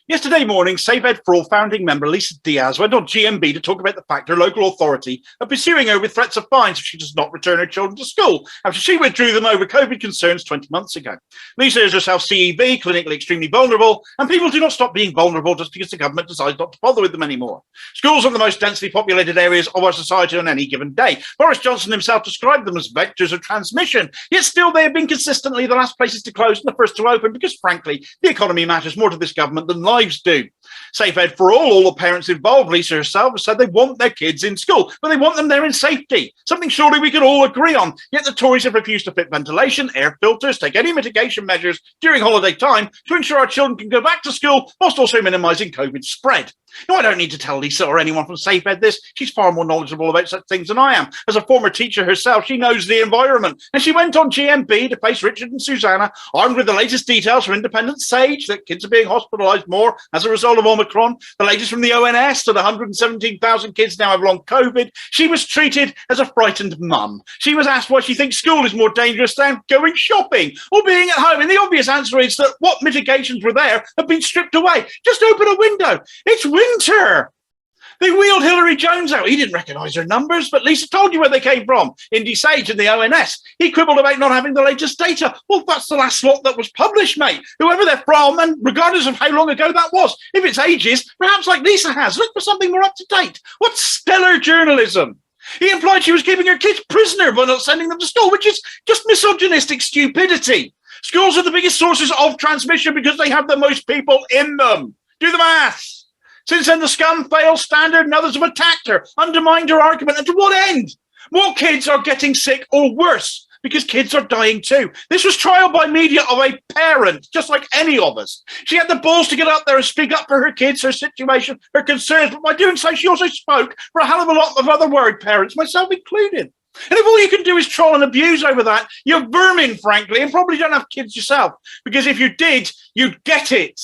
Yesterday morning, Save Ed for All founding member Lisa Diaz went on GMB to talk about the fact her local authority are pursuing her with threats of fines if she does not return her children to school after she withdrew them over COVID concerns 20 months ago. Lisa is herself CEV, clinically extremely vulnerable, and people do not stop being vulnerable just because the government decides not to bother with them anymore. Schools are the most densely populated areas of our society on any given day. Boris Johnson himself described them as vectors of transmission, yet still they have been consistently the last places to close and the first to open because, frankly, the economy matters more to this government than lives do. Safe Ed for all the parents involved, Lisa herself, has said they want their kids in school, but they want them there in safety, something surely we could all agree on. Yet the Tories have refused to fit ventilation, air filters, take any mitigation measures during holiday time to ensure our children can go back to school whilst also minimising COVID spread. No, I don't need to tell Lisa or anyone from Safe Ed this. She's far more knowledgeable about such things than I am. As a former teacher herself, she knows the environment. And she went on GMB to face Richard and Susanna, armed with the latest details from Independent Sage that kids are being hospitalised more as a result of Omicron, the latest from the ONS that 117,000 kids now have long COVID. She was treated as a frightened mum. She was asked why she thinks school is more dangerous than going shopping or being at home. And the obvious answer is that what mitigations were there have been stripped away. Just open a window. It's winter. They wheeled Hillary Jones out. He didn't recognise her numbers, but Lisa told you where they came from. Indy Sage and the ONS. He quibbled about not having the latest data. Well, that's the last lot that was published, mate. Whoever they're from, and regardless of how long ago that was. If it's ages, perhaps like Lisa has, look for something more up to date. What stellar journalism. He implied she was keeping her kids prisoner by not sending them to school, which is just misogynistic stupidity. Schools are the biggest sources of transmission because they have the most people in them. Do the maths. Since then, the scum, fail, standard, and others have attacked her, undermined her argument. And to what end? More kids are getting sick or worse because kids are dying too. This was trial by media of a parent, just like any of us. She had the balls to get up there and speak up for her kids, her situation, her concerns. But by doing so, she also spoke for a hell of a lot of other worried parents, myself included. And if all you can do is troll and abuse over that, you're vermin, frankly, and probably don't have kids yourself. Because if you did, you'd get it.